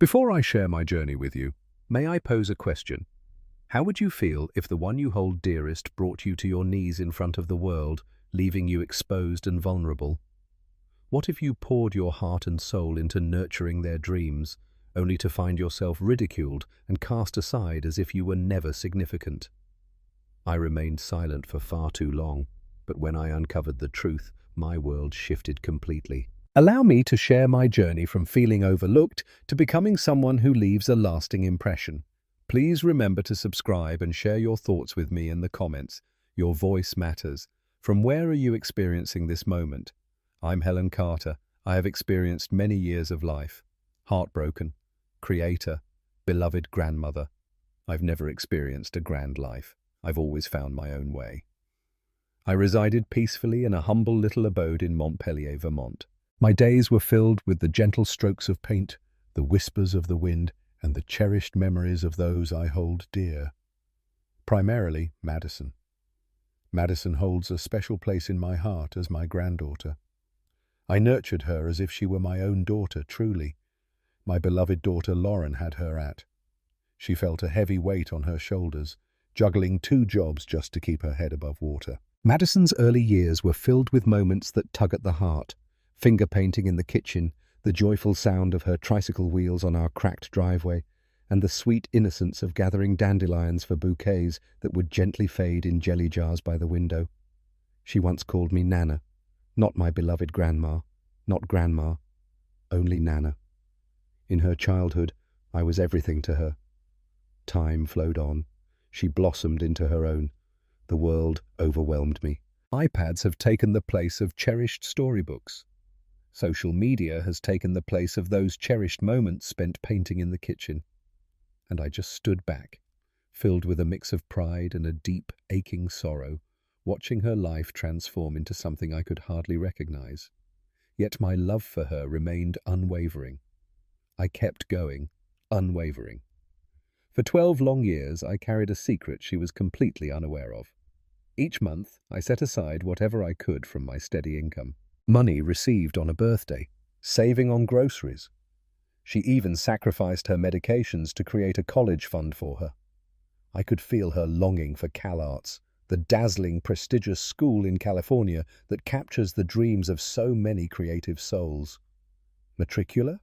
Before I share my journey with you, may I pose a question? How would you feel if the one you hold dearest brought you to your knees in front of the world, leaving you exposed and vulnerable? What if you poured your heart and soul into nurturing their dreams, only to find yourself ridiculed and cast aside as if you were never significant? I remained silent for far too long, but when I uncovered the truth, my world shifted completely. Allow me to share my journey from feeling overlooked to becoming someone who leaves a lasting impression. Please remember to subscribe and share your thoughts with me in the comments. Your voice matters. From where are you experiencing this moment? I'm Helen Carter. I have experienced many years of life. Heartbroken, creator, beloved grandmother. I've never experienced a grand life. I've always found my own way. I resided peacefully in a humble little abode in Montpelier, Vermont. My days were filled with the gentle strokes of paint, the whispers of the wind, and the cherished memories of those I hold dear. Primarily, Madison. Madison holds a special place in my heart as my granddaughter. I nurtured her as if she were my own daughter, truly. My beloved daughter Lauren had her at. She felt a heavy weight on her shoulders, juggling 2 jobs just to keep her head above water. Madison's early years were filled with moments that tug at the heart. Finger painting in the kitchen, the joyful sound of her tricycle wheels on our cracked driveway, and the sweet innocence of gathering dandelions for bouquets that would gently fade in jelly jars by the window. She once called me Nana, not my beloved grandma, not grandma, only Nana. In her childhood, I was everything to her. Time flowed on. She blossomed into her own. The world overwhelmed me. iPads have taken the place of cherished storybooks. Social media has taken the place of those cherished moments spent painting in the kitchen. And I just stood back, filled with a mix of pride and a deep, aching sorrow, watching her life transform into something I could hardly recognize. Yet my love for her remained unwavering. I kept going, unwavering. For 12 long years, I carried a secret she was completely unaware of. Each month, I set aside whatever I could from my steady income. Money received on a birthday, saving on groceries. She even sacrificed her medications to create a college fund for her. I could feel her longing for CalArts, the dazzling, prestigious school in California that captures the dreams of so many creative souls. Matricula?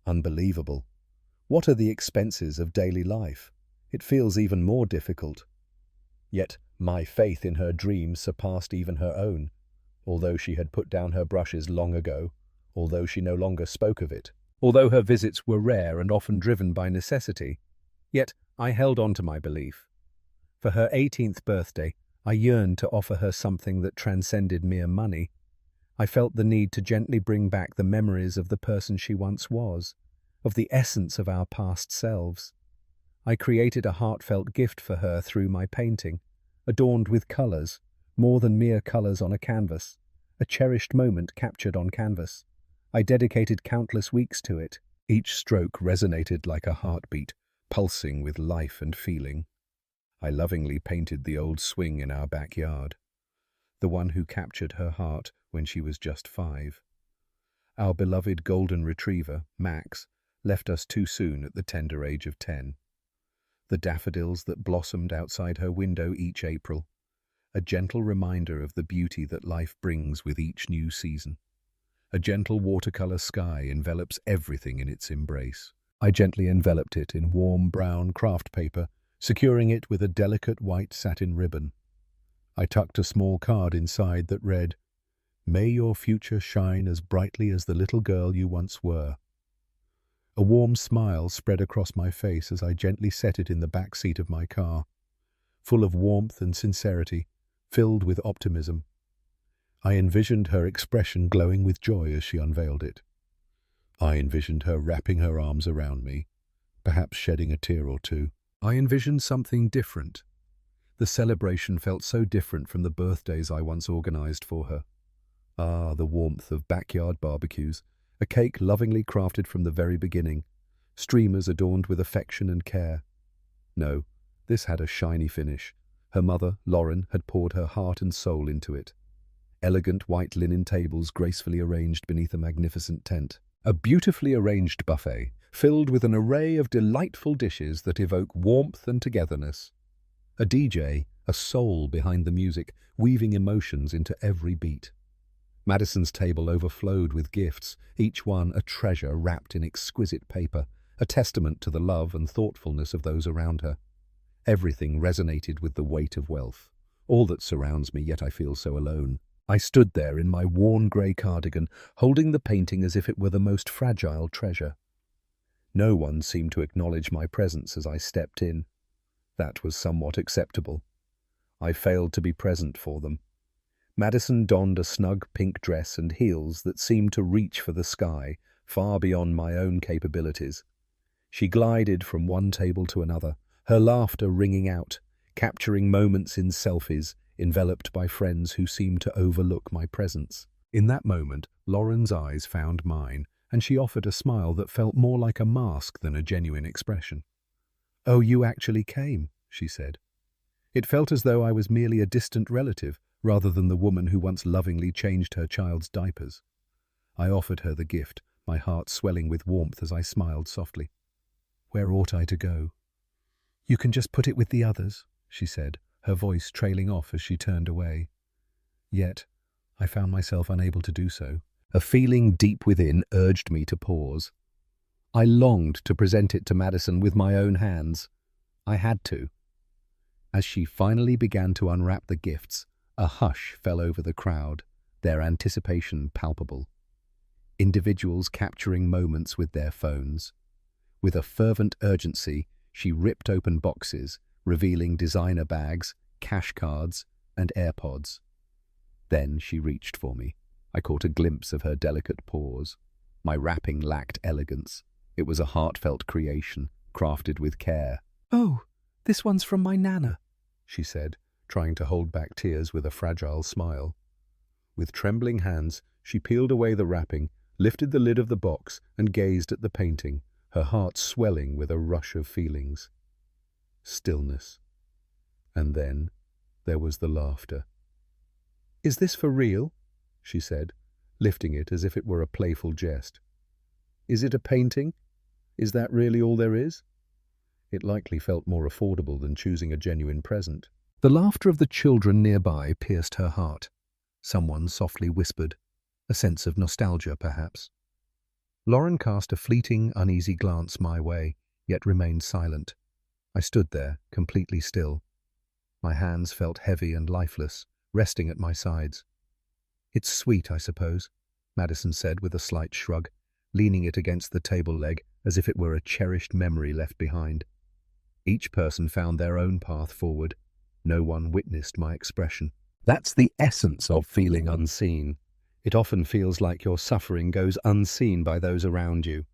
Unbelievable. What are the expenses of daily life? It feels even more difficult. Yet my faith in her dreams surpassed even her own. Although she had put down her brushes long ago, although she no longer spoke of it, although her visits were rare and often driven by necessity, yet I held on to my belief. For her 18th birthday, I yearned to offer her something that transcended mere money. I felt the need to gently bring back the memories of the person she once was, of the essence of our past selves. I created a heartfelt gift for her through my painting, adorned with colors, more than mere colors on a canvas, a cherished moment captured on canvas. I dedicated countless weeks to it. Each stroke resonated like a heartbeat, pulsing with life and feeling. I lovingly painted the old swing in our backyard, the one who captured her heart when she was just 5. Our beloved golden retriever, Max, left us too soon at the tender age of 10. The daffodils that blossomed outside her window each April, a gentle reminder of the beauty that life brings with each new season. A gentle watercolor sky envelops everything in its embrace. I gently enveloped it in warm brown craft paper, securing it with a delicate white satin ribbon. I tucked a small card inside that read, "May your future shine as brightly as the little girl you once were." A warm smile spread across my face as I gently set it in the back seat of my car, full of warmth and sincerity, filled with optimism. I envisioned her expression glowing with joy as she unveiled it. I envisioned her wrapping her arms around me, perhaps shedding a tear or two. I envisioned something different. The celebration felt so different from the birthdays I once organized for her. Ah, the warmth of backyard barbecues, a cake lovingly crafted from the very beginning, streamers adorned with affection and care. No, this had a shiny finish. Her mother, Lauren, had poured her heart and soul into it. Elegant white linen tables gracefully arranged beneath a magnificent tent. A beautifully arranged buffet, filled with an array of delightful dishes that evoke warmth and togetherness. A DJ, a soul behind the music, weaving emotions into every beat. Madison's table overflowed with gifts, each one a treasure wrapped in exquisite paper, a testament to the love and thoughtfulness of those around her. Everything resonated with the weight of wealth. All that surrounds me, yet I feel so alone. I stood there in my worn grey cardigan, holding the painting as if it were the most fragile treasure. No one seemed to acknowledge my presence as I stepped in. That was somewhat acceptable. I failed to be present for them. Madison donned a snug pink dress and heels that seemed to reach for the sky, far beyond my own capabilities. She glided from one table to another, her laughter ringing out, capturing moments in selfies, enveloped by friends who seemed to overlook my presence. In that moment, Lauren's eyes found mine, and she offered a smile that felt more like a mask than a genuine expression. "Oh, you actually came," she said. It felt as though I was merely a distant relative, rather than the woman who once lovingly changed her child's diapers. I offered her the gift, my heart swelling with warmth as I smiled softly. "Where ought I to go?" "You can just put it with the others," she said, her voice trailing off as she turned away. Yet, I found myself unable to do so. A feeling deep within urged me to pause. I longed to present it to Madison with my own hands. I had to. As she finally began to unwrap the gifts, a hush fell over the crowd, their anticipation palpable. Individuals capturing moments with their phones. With a fervent urgency, she ripped open boxes, revealing designer bags, cash cards, and AirPods. Then she reached for me. I caught a glimpse of her delicate paws. My wrapping lacked elegance. It was a heartfelt creation, crafted with care. "Oh, this one's from my Nana," she said, trying to hold back tears with a fragile smile. With trembling hands, she peeled away the wrapping, lifted the lid of the box, and gazed at the painting, her heart swelling with a rush of feelings. Stillness. And then there was the laughter. "Is this for real?" she said, lifting it as if it were a playful jest. "Is it a painting? Is that really all there is?" It likely felt more affordable than choosing a genuine present. The laughter of the children nearby pierced her heart. Someone softly whispered, a sense of nostalgia, perhaps. Lauren cast a fleeting, uneasy glance my way, yet remained silent. I stood there, completely still. My hands felt heavy and lifeless, resting at my sides. "It's sweet, I suppose," Madison said with a slight shrug, leaning it against the table leg as if it were a cherished memory left behind. Each person found their own path forward. No one witnessed my expression. That's the essence of feeling unseen. It often feels like your suffering goes unseen by those around you.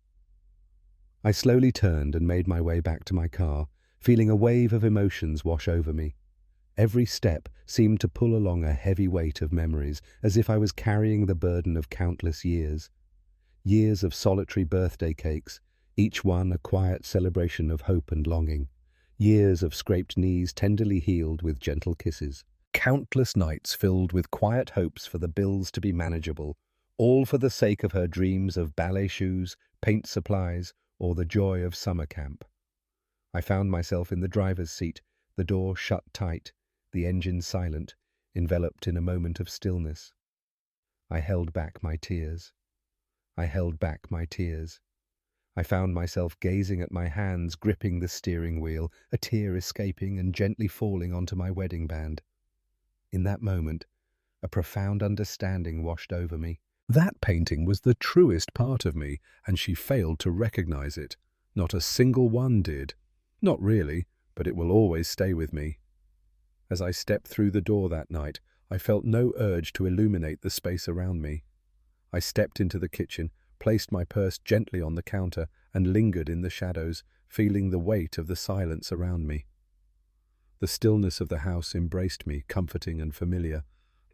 I slowly turned and made my way back to my car, feeling a wave of emotions wash over me. Every step seemed to pull along a heavy weight of memories, as if I was carrying the burden of countless years. Years of solitary birthday cakes, each one a quiet celebration of hope and longing. Years of scraped knees tenderly healed with gentle kisses. Countless nights filled with quiet hopes for the bills to be manageable, all for the sake of her dreams of ballet shoes, paint supplies, or the joy of summer camp. I found myself in the driver's seat, the door shut tight, the engine silent, enveloped in a moment of stillness. I held back my tears. I held back my tears. I found myself gazing at my hands gripping the steering wheel, a tear escaping and gently falling onto my wedding band. In that moment, a profound understanding washed over me. That painting was the truest part of me, and she failed to recognize it. Not a single one did. Not really, but it will always stay with me. As I stepped through the door that night, I felt no urge to illuminate the space around me. I stepped into the kitchen, placed my purse gently on the counter, and lingered in the shadows, feeling the weight of the silence around me. The stillness of the house embraced me, comforting and familiar,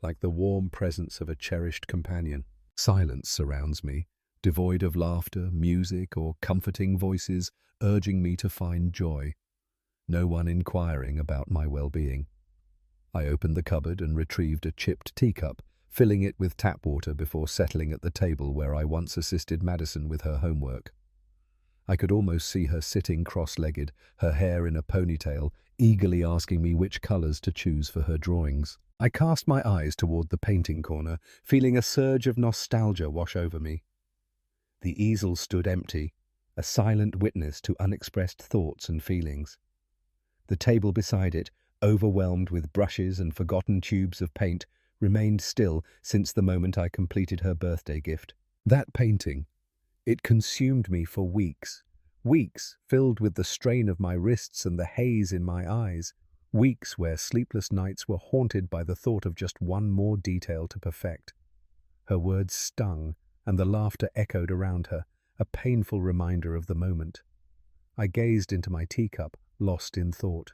like the warm presence of a cherished companion. Silence surrounds me, devoid of laughter, music, or comforting voices urging me to find joy. No one inquiring about my well-being. I opened the cupboard and retrieved a chipped teacup, filling it with tap water before settling at the table where I once assisted Madison with her homework. I could almost see her sitting cross-legged, her hair in a ponytail, eagerly asking me which colors to choose for her drawings. I cast my eyes toward the painting corner, feeling a surge of nostalgia wash over me. The easel stood empty, a silent witness to unexpressed thoughts and feelings. The table beside it, overwhelmed with brushes and forgotten tubes of paint, remained still since the moment I completed her birthday gift. That painting, it consumed me for weeks. Weeks filled with the strain of my wrists and the haze in my eyes. Weeks where sleepless nights were haunted by the thought of just one more detail to perfect. Her words stung, and the laughter echoed around her, a painful reminder of the moment. I gazed into my teacup, lost in thought.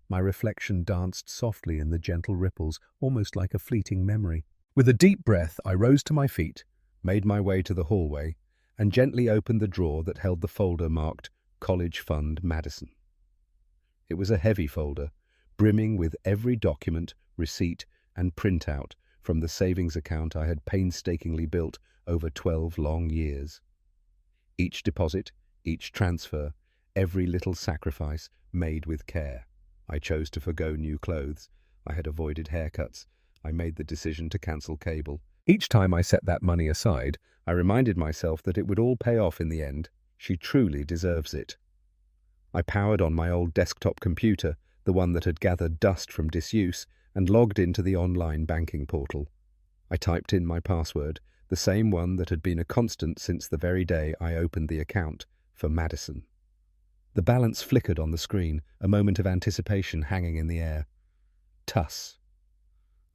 My reflection danced softly in the gentle ripples, almost like a fleeting memory. With a deep breath, I rose to my feet, made my way to the hallway, and gently opened the drawer that held the folder marked College Fund Madison. It was a heavy folder, brimming with every document, receipt, and printout from the savings account I had painstakingly built over 12 long years. Each deposit, each transfer, every little sacrifice made with care. I chose to forgo new clothes. I had avoided haircuts. I made the decision to cancel cable. Each time I set that money aside, I reminded myself that it would all pay off in the end. She truly deserves it. I powered on my old desktop computer, the one that had gathered dust from disuse, and logged into the online banking portal. I typed in my password, the same one that had been a constant since the very day I opened the account, for Madison. The balance flickered on the screen, a moment of anticipation hanging in the air. Tuss.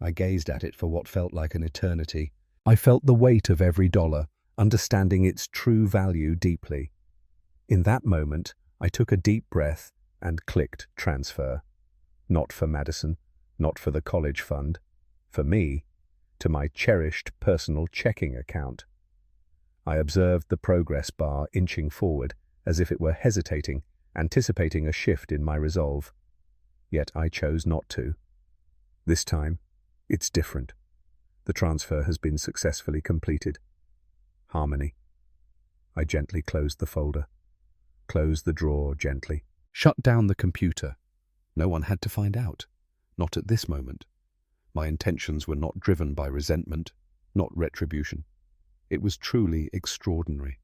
I gazed at it for what felt like an eternity. I felt the weight of every dollar, understanding its true value deeply. In that moment, I took a deep breath and clicked transfer. Not for Madison, not for the college fund, for me, to my cherished personal checking account. I observed the progress bar inching forward, as if it were hesitating, anticipating a shift in my resolve. Yet I chose not to. This time, it's different. The transfer has been successfully completed. Harmony. I gently closed the folder. Closed the drawer gently. Shut down the computer. No one had to find out. Not at this moment. My intentions were not driven by resentment, not retribution. It was truly extraordinary.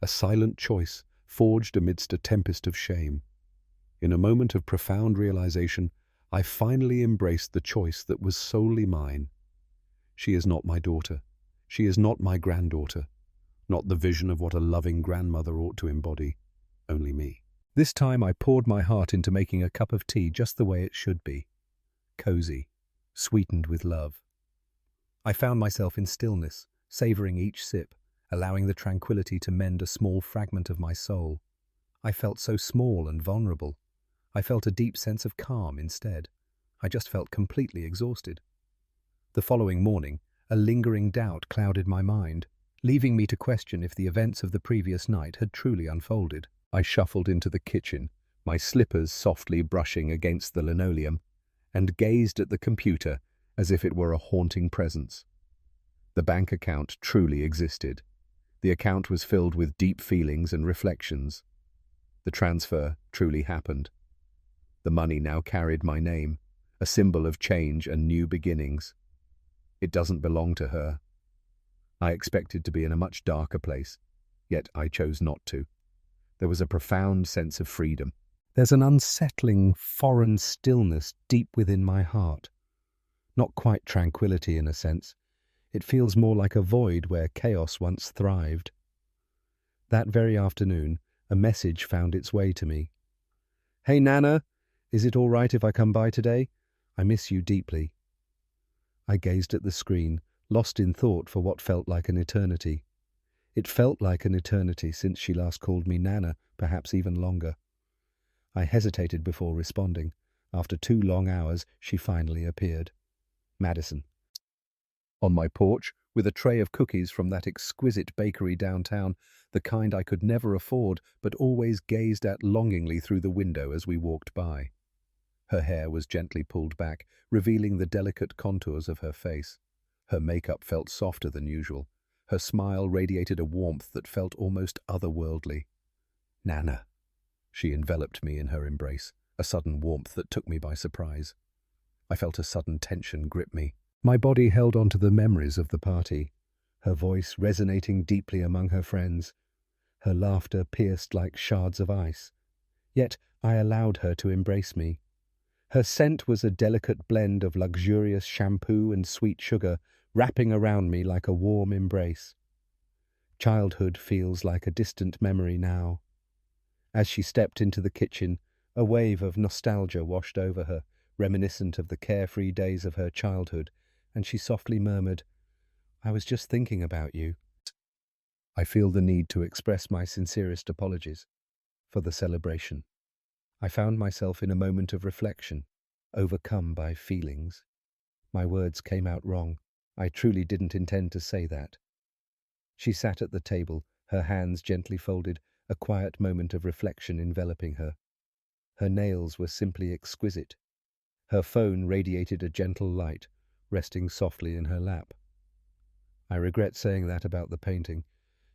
A silent choice, forged amidst a tempest of shame. In a moment of profound realization, I finally embraced the choice that was solely mine. She is not my daughter. She is not my granddaughter. Not the vision of what a loving grandmother ought to embody. Only me. This time I poured my heart into making a cup of tea just the way it should be. Cozy, sweetened with love. I found myself in stillness, savoring each sip, allowing the tranquility to mend a small fragment of my soul. I felt so small and vulnerable. I felt a deep sense of calm instead. I just felt completely exhausted. The following morning, a lingering doubt clouded my mind, leaving me to question if the events of the previous night had truly unfolded. I shuffled into the kitchen, my slippers softly brushing against the linoleum, and gazed at the computer as if it were a haunting presence. The bank account truly existed. The account was filled with deep feelings and reflections. The transfer truly happened. The money now carried my name, a symbol of change and new beginnings. It doesn't belong to her. I expected to be in a much darker place, yet I chose not to. There was a profound sense of freedom. There's an unsettling, foreign stillness deep within my heart. Not quite tranquility in a sense. It feels more like a void where chaos once thrived. That very afternoon, a message found its way to me. "Hey Nana, is it all right if I come by today? I miss you deeply." I gazed at the screen, lost in thought for what felt like an eternity. It felt like an eternity since she last called me Nana, perhaps even longer. I hesitated before responding. After 2 long hours, she finally appeared. Madison. On my porch, with a tray of cookies from that exquisite bakery downtown, the kind I could never afford but always gazed at longingly through the window as we walked by. Her hair was gently pulled back, revealing the delicate contours of her face. Her makeup felt softer than usual. Her smile radiated a warmth that felt almost otherworldly. Nana. She enveloped me in her embrace, a sudden warmth that took me by surprise. I felt a sudden tension grip me. My body held on to the memories of the party, her voice resonating deeply among her friends. Her laughter pierced like shards of ice. Yet I allowed her to embrace me. Her scent was a delicate blend of luxurious shampoo and sweet sugar, wrapping around me like a warm embrace. Childhood feels like a distant memory now. As she stepped into the kitchen, a wave of nostalgia washed over her, reminiscent of the carefree days of her childhood, and she softly murmured, "I was just thinking about you." I feel the need to express my sincerest apologies for the celebration. I found myself in a moment of reflection, overcome by feelings. My words came out wrong. I truly didn't intend to say that. She sat at the table, her hands gently folded, a quiet moment of reflection enveloping her. Her nails were simply exquisite. Her phone radiated a gentle light, resting softly in her lap. I regret saying that about the painting.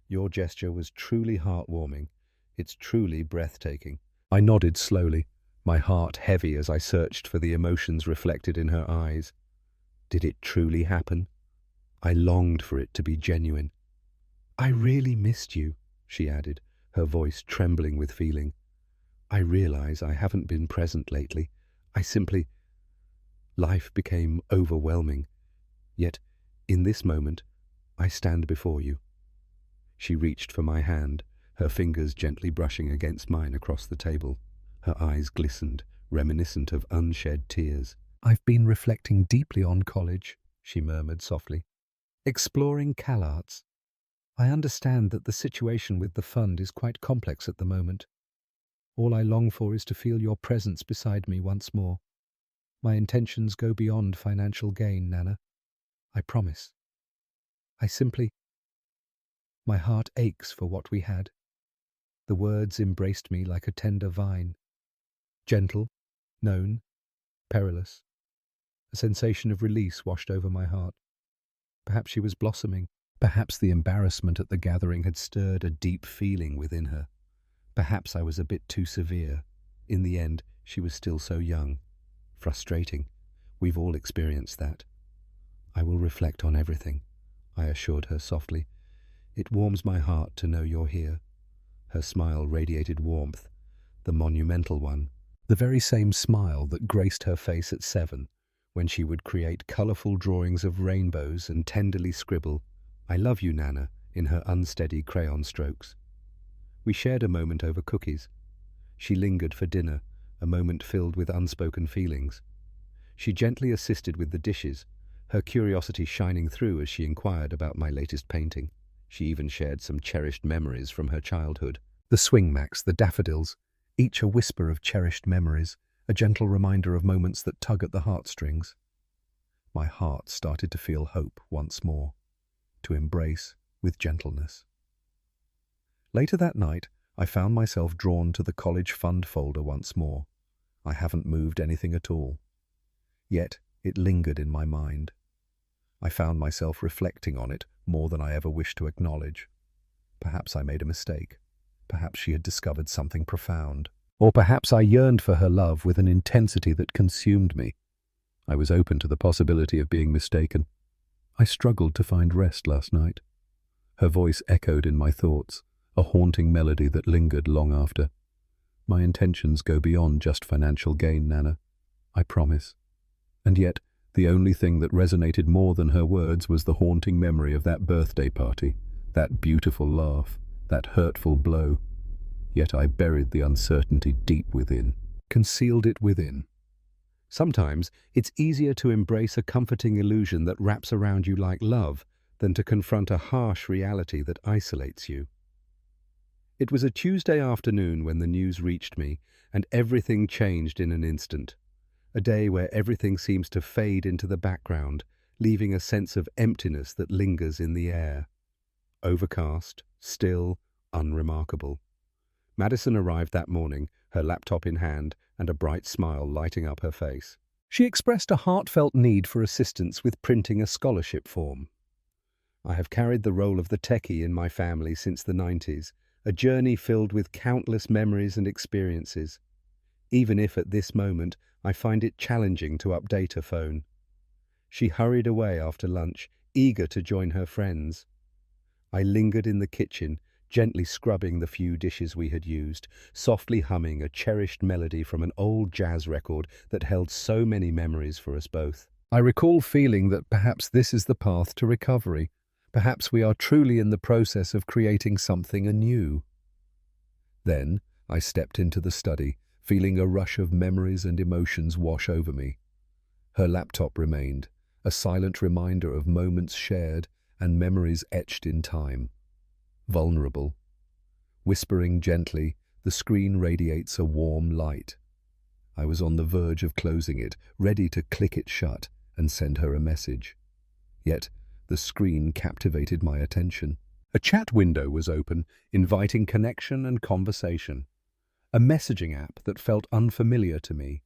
Your gesture was truly heartwarming. It's truly breathtaking. I nodded slowly, my heart heavy as I searched for the emotions reflected in her eyes. Did it truly happen? I longed for it to be genuine. "I really missed you," she added, her voice trembling with feeling. "I realize I haven't been present lately. Life became overwhelming. Yet, in this moment, I stand before you." She reached for my hand, her fingers gently brushing against mine across the table. Her eyes glistened, reminiscent of unshed tears. "I've been reflecting deeply on college," she murmured softly. "Exploring CalArts. I understand that the situation with the fund is quite complex at the moment. All I long for is to feel your presence beside me once more. My intentions go beyond financial gain, Nana. I promise. My heart aches for what we had." The words embraced me like a tender vine. Gentle, known, perilous. A sensation of release washed over my heart. Perhaps she was blossoming. Perhaps the embarrassment at the gathering had stirred a deep feeling within her. Perhaps I was a bit too severe. In the end, she was still so young. Frustrating. We've all experienced that. "I will reflect on everything," I assured her softly. "It warms my heart to know you're here." Her smile radiated warmth, the monumental one, the very same smile that graced her face at 7, when she would create colourful drawings of rainbows and tenderly scribble, "I love you, Nana," in her unsteady crayon strokes. We shared a moment over cookies. She lingered for dinner, a moment filled with unspoken feelings. She gently assisted with the dishes, her curiosity shining through as she inquired about my latest painting. She even shared some cherished memories from her childhood. The swingmacks, the daffodils, each a whisper of cherished memories, a gentle reminder of moments that tug at the heartstrings. My heart started to feel hope once more, to embrace with gentleness. Later that night, I found myself drawn to the college fund folder once more. I haven't moved anything at all. Yet it lingered in my mind. I found myself reflecting on it more than I ever wished to acknowledge. Perhaps I made a mistake. Perhaps she had discovered something profound. Or perhaps I yearned for her love with an intensity that consumed me. I was open to the possibility of being mistaken. I struggled to find rest last night. Her voice echoed in my thoughts, a haunting melody that lingered long after. "My intentions go beyond just financial gain, Nana. I promise." And yet, the only thing that resonated more than her words was the haunting memory of that birthday party, that beautiful laugh, that hurtful blow. Yet I buried the uncertainty deep within, concealed it within. Sometimes it's easier to embrace a comforting illusion that wraps around you like love than to confront a harsh reality that isolates you. It was a Tuesday afternoon when the news reached me, and everything changed in an instant. A day where everything seems to fade into the background, leaving a sense of emptiness that lingers in the air. Overcast, still, unremarkable. Madison arrived that morning, her laptop in hand and a bright smile lighting up her face. She expressed a heartfelt need for assistance with printing a scholarship form. I have carried the role of the techie in my family since the 90s, a journey filled with countless memories and experiences, even if at this moment I find it challenging to update a phone. She hurried away after lunch, eager to join her friends. I lingered in the kitchen, gently scrubbing the few dishes we had used, softly humming a cherished melody from an old jazz record that held so many memories for us both. I recall feeling that perhaps this is the path to recovery. Perhaps we are truly in the process of creating something anew. Then I stepped into the study, feeling a rush of memories and emotions wash over me. Her laptop remained, a silent reminder of moments shared and memories etched in time. Vulnerable. Whispering gently, the screen radiates a warm light. I was on the verge of closing it, ready to click it shut and send her a message. Yet, the screen captivated my attention. A chat window was open, inviting connection and conversation. A messaging app that felt unfamiliar to me.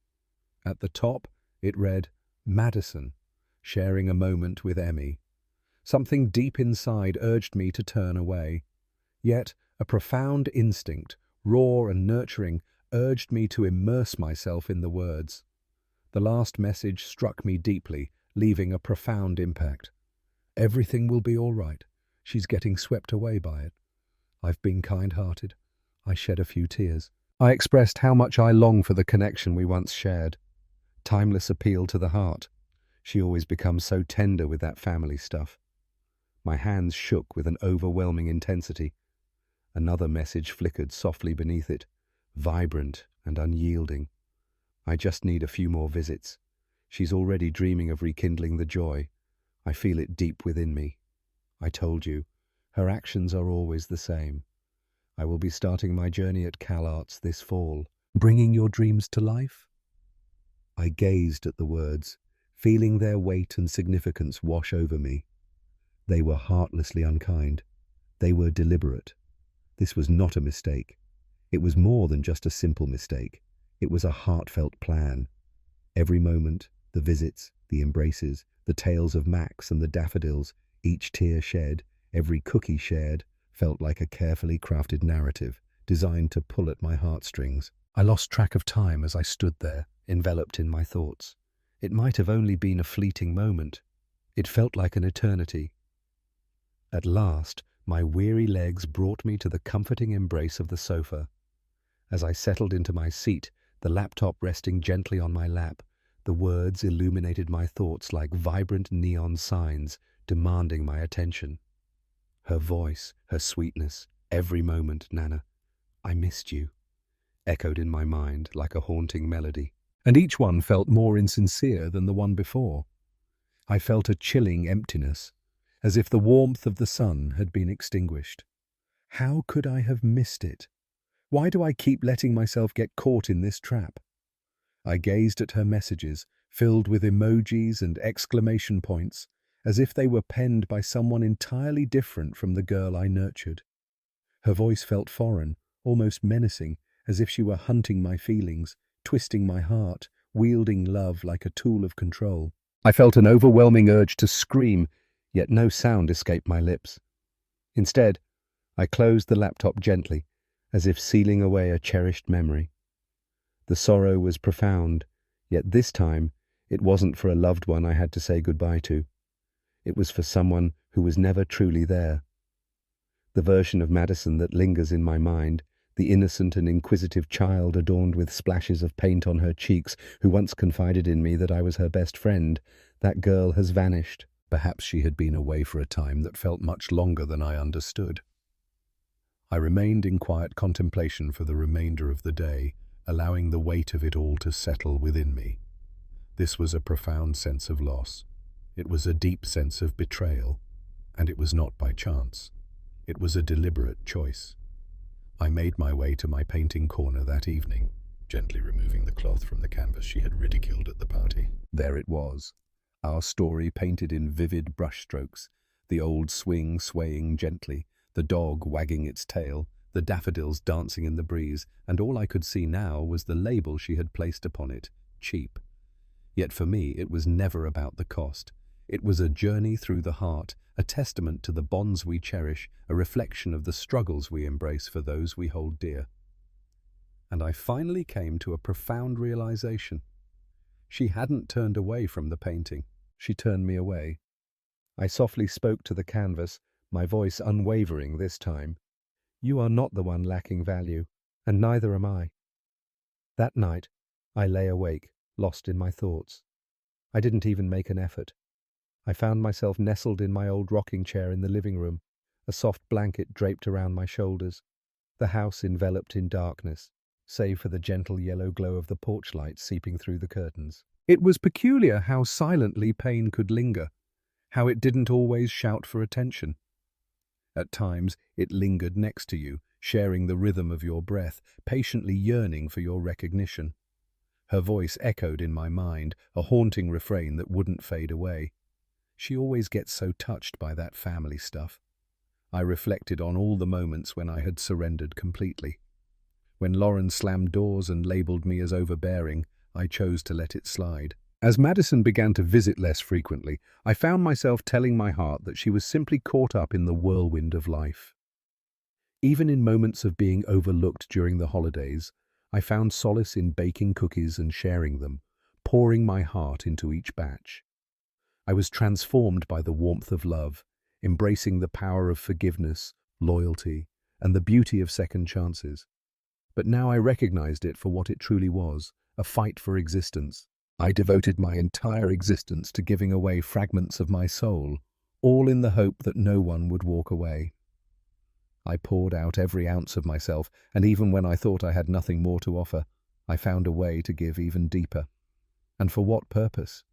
At the top, it read, Madison, sharing a moment with Emmy. Something deep inside urged me to turn away. Yet, a profound instinct, raw and nurturing, urged me to immerse myself in the words. The last message struck me deeply, leaving a profound impact. Everything will be all right. She's getting swept away by it. I've been kind-hearted. I shed a few tears. I expressed how much I long for the connection we once shared. Timeless appeal to the heart. She always becomes so tender with that family stuff. My hands shook with an overwhelming intensity. Another message flickered softly beneath it, vibrant and unyielding. I just need a few more visits. She's already dreaming of rekindling the joy. I feel it deep within me. I told you, her actions are always the same. I will be starting my journey at CalArts this fall. Bringing your dreams to life? I gazed at the words, feeling their weight and significance wash over me. They were heartlessly unkind. They were deliberate. This was not a mistake. It was more than just a simple mistake. It was a heartfelt plan. Every moment, the visits, the embraces, the tales of Max and the daffodils, each tear shed, every cookie shared, felt like a carefully crafted narrative, designed to pull at my heartstrings. I lost track of time as I stood there, enveloped in my thoughts. It might have only been a fleeting moment. It felt like an eternity. At last, my weary legs brought me to the comforting embrace of the sofa. As I settled into my seat, the laptop resting gently on my lap, the words illuminated my thoughts like vibrant neon signs, demanding my attention. Her voice, her sweetness, every moment, Nana, I missed you, echoed in my mind like a haunting melody. And each one felt more insincere than the one before. I felt a chilling emptiness, as if the warmth of the sun had been extinguished. How could I have missed it? Why do I keep letting myself get caught in this trap? I gazed at her messages, filled with emojis and exclamation points, as if they were penned by someone entirely different from the girl I nurtured. Her voice felt foreign, almost menacing, as if she were hunting my feelings, twisting my heart, wielding love like a tool of control. I felt an overwhelming urge to scream, yet no sound escaped my lips. Instead, I closed the laptop gently, as if sealing away a cherished memory. The sorrow was profound, yet this time it wasn't for a loved one I had to say goodbye to. It was for someone who was never truly there. The version of Madison that lingers in my mind, the innocent and inquisitive child adorned with splashes of paint on her cheeks, who once confided in me that I was her best friend, that girl has vanished. Perhaps she had been away for a time that felt much longer than I understood. I remained in quiet contemplation for the remainder of the day, allowing the weight of it all to settle within me. This was a profound sense of loss. It was a deep sense of betrayal, and it was not by chance. It was a deliberate choice. I made my way to my painting corner that evening, gently removing the cloth from the canvas she had ridiculed at the party. There it was, our story painted in vivid brushstrokes, the old swing swaying gently, the dog wagging its tail, the daffodils dancing in the breeze, and all I could see now was the label she had placed upon it, cheap. Yet for me, it was never about the cost. It was a journey through the heart, a testament to the bonds we cherish, a reflection of the struggles we embrace for those we hold dear. And I finally came to a profound realization. She hadn't turned away from the painting. She turned me away. I softly spoke to the canvas, my voice unwavering this time. You are not the one lacking value, and neither am I. That night, I lay awake, lost in my thoughts. I didn't even make an effort. I found myself nestled in my old rocking chair in the living room, a soft blanket draped around my shoulders, the house enveloped in darkness, save for the gentle yellow glow of the porch light seeping through the curtains. It was peculiar how silently pain could linger, how it didn't always shout for attention. At times, it lingered next to you, sharing the rhythm of your breath, patiently yearning for your recognition. Her voice echoed in my mind, a haunting refrain that wouldn't fade away. She always gets so touched by that family stuff. I reflected on all the moments when I had surrendered completely. When Lauren slammed doors and labeled me as overbearing, I chose to let it slide. As Madison began to visit less frequently, I found myself telling my heart that she was simply caught up in the whirlwind of life. Even in moments of being overlooked during the holidays, I found solace in baking cookies and sharing them, pouring my heart into each batch. I was transformed by the warmth of love, embracing the power of forgiveness, loyalty, and the beauty of second chances. But now I recognized it for what it truly was, a fight for existence. I devoted my entire existence to giving away fragments of my soul, all in the hope that no one would walk away. I poured out every ounce of myself, and even when I thought I had nothing more to offer, I found a way to give even deeper. And for what purpose?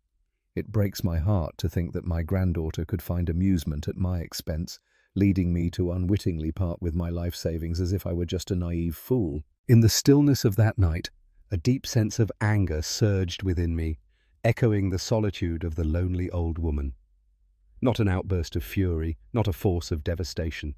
It breaks my heart to think that my granddaughter could find amusement at my expense, leading me to unwittingly part with my life savings as if I were just a naive fool. In the stillness of that night, a deep sense of anger surged within me, echoing the solitude of the lonely old woman. Not an outburst of fury, not a force of devastation.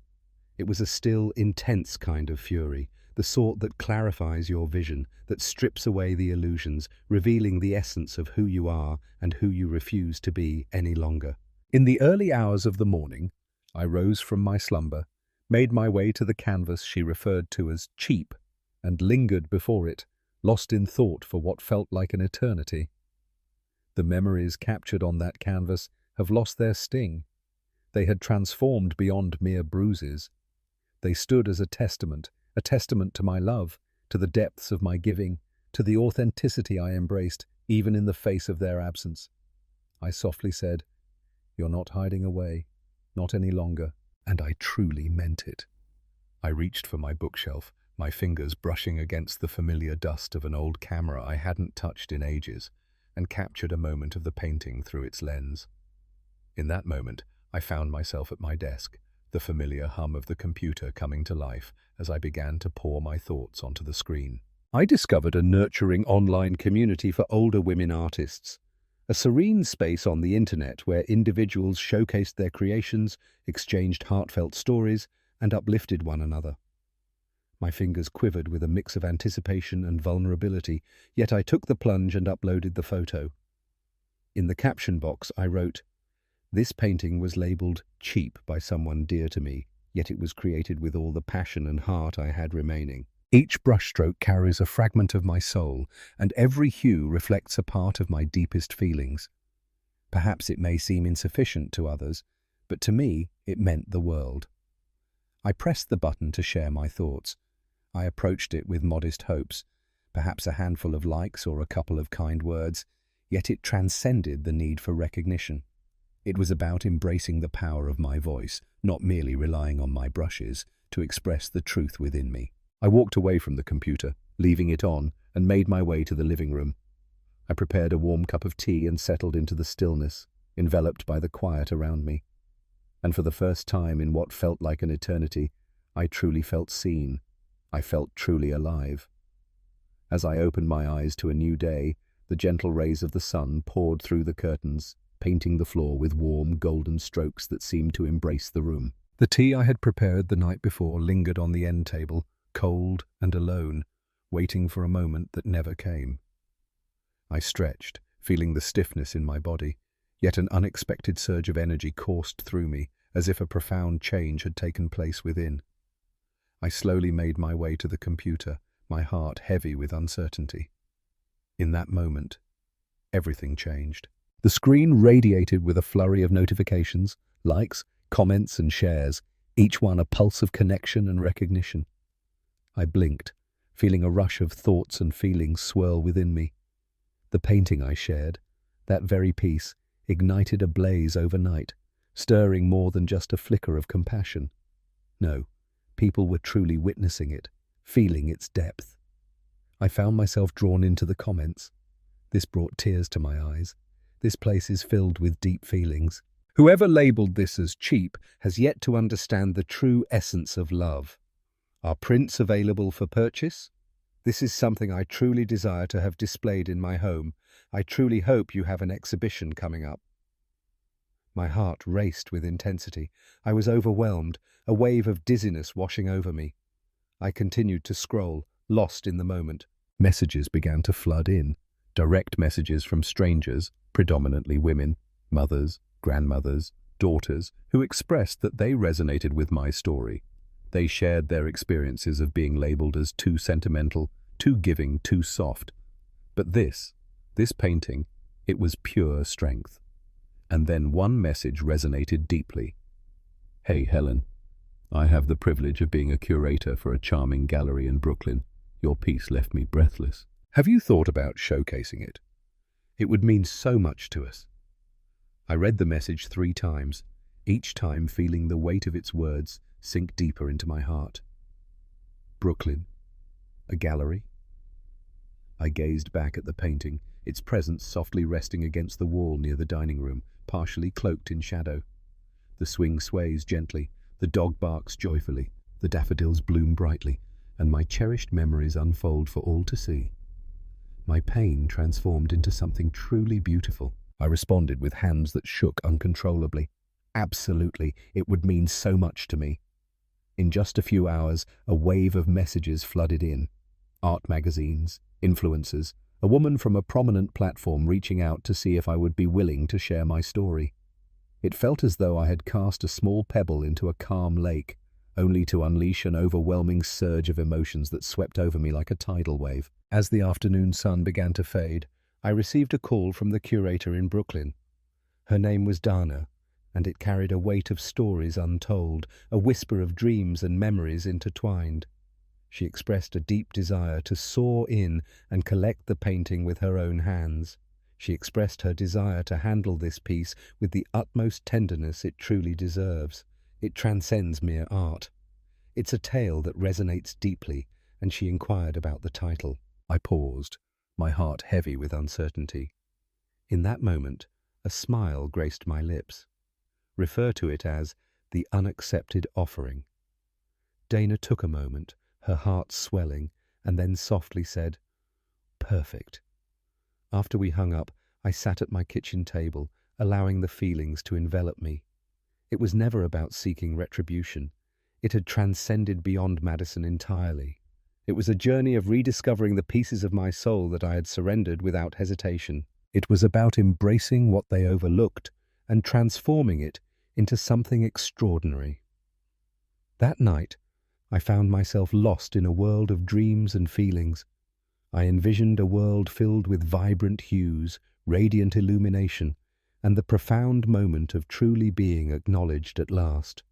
It was a still, intense kind of fury, the sort that clarifies your vision, that strips away the illusions, revealing the essence of who you are and who you refuse to be any longer. In the early hours of the morning, I rose from my slumber, made my way to the canvas she referred to as cheap, and lingered before it, lost in thought for what felt like an eternity. The memories captured on that canvas have lost their sting. They had transformed beyond mere bruises. They stood as a testament to my love, to the depths of my giving, to the authenticity I embraced, even in the face of their absence. I softly said, "You're not hiding away, not any longer," and I truly meant it. I reached for my bookshelf, my fingers brushing against the familiar dust of an old camera I hadn't touched in ages, and captured a moment of the painting through its lens. In that moment, I found myself at my desk, the familiar hum of the computer coming to life as I began to pour my thoughts onto the screen. I discovered a nurturing online community for older women artists, a serene space on the internet where individuals showcased their creations, exchanged heartfelt stories, and uplifted one another. My fingers quivered with a mix of anticipation and vulnerability, yet I took the plunge and uploaded the photo. In the caption box, I wrote, "This painting was labeled cheap by someone dear to me, yet it was created with all the passion and heart I had remaining. Each brushstroke carries a fragment of my soul, and every hue reflects a part of my deepest feelings. Perhaps it may seem insufficient to others, but to me it meant the world." I pressed the button to share my thoughts. I approached it with modest hopes, perhaps a handful of likes or a couple of kind words, yet it transcended the need for recognition. It was about embracing the power of my voice, not merely relying on my brushes, to express the truth within me. I walked away from the computer, leaving it on, and made my way to the living room. I prepared a warm cup of tea and settled into the stillness, enveloped by the quiet around me. And for the first time in what felt like an eternity, I truly felt seen. I felt truly alive. As I opened my eyes to a new day, the gentle rays of the sun poured through the curtains, painting the floor with warm, golden strokes that seemed to embrace the room. The tea I had prepared the night before lingered on the end table, cold and alone, waiting for a moment that never came. I stretched, feeling the stiffness in my body, yet an unexpected surge of energy coursed through me, as if a profound change had taken place within. I slowly made my way to the computer, my heart heavy with uncertainty. In that moment, everything changed. The screen radiated with a flurry of notifications, likes, comments and shares, each one a pulse of connection and recognition. I blinked, feeling a rush of thoughts and feelings swirl within me. The painting I shared, that very piece, ignited a blaze overnight, stirring more than just a flicker of compassion. No, people were truly witnessing it, feeling its depth. I found myself drawn into the comments. This brought tears to my eyes. This place is filled with deep feelings. Whoever labelled this as cheap has yet to understand the true essence of love. Are prints available for purchase? This is something I truly desire to have displayed in my home. I truly hope you have an exhibition coming up. My heart raced with intensity. I was overwhelmed, a wave of dizziness washing over me. I continued to scroll, lost in the moment. Messages began to flood in. Direct messages from strangers, predominantly women, mothers, grandmothers, daughters, who expressed that they resonated with my story. They shared their experiences of being labelled as too sentimental, too giving, too soft. But this painting, it was pure strength. And then one message resonated deeply. Hey Helen, I have the privilege of being a curator for a charming gallery in Brooklyn. Your piece left me breathless. Have you thought about showcasing it? It would mean so much to us. I read the message 3 times, each time feeling the weight of its words sink deeper into my heart. Brooklyn. A gallery? I gazed back at the painting, its presence softly resting against the wall near the dining room, partially cloaked in shadow. The swing sways gently, the dog barks joyfully, the daffodils bloom brightly, and my cherished memories unfold for all to see. My pain transformed into something truly beautiful. I responded with hands that shook uncontrollably. Absolutely, it would mean so much to me. In just a few hours, a wave of messages flooded in. Art magazines, influencers, a woman from a prominent platform reaching out to see if I would be willing to share my story. It felt as though I had cast a small pebble into a calm lake, only to unleash an overwhelming surge of emotions that swept over me like a tidal wave. As the afternoon sun began to fade, I received a call from the curator in Brooklyn. Her name was Dana, and it carried a weight of stories untold, a whisper of dreams and memories intertwined. She expressed a deep desire to soar in and collect the painting with her own hands. She expressed her desire to handle this piece with the utmost tenderness it truly deserves. It transcends mere art. It's a tale that resonates deeply, and she inquired about the title. I paused, my heart heavy with uncertainty. In that moment, a smile graced my lips. Refer to it as the unaccepted offering. Dana took a moment, her heart swelling, and then softly said, "Perfect." After we hung up, I sat at my kitchen table, allowing the feelings to envelop me. It was never about seeking retribution. It had transcended beyond Madison entirely. It was a journey of rediscovering the pieces of my soul that I had surrendered without hesitation. It was about embracing what they overlooked and transforming it into something extraordinary. That night, I found myself lost in a world of dreams and feelings. I envisioned a world filled with vibrant hues, radiant illumination, and the profound moment of truly being acknowledged at last.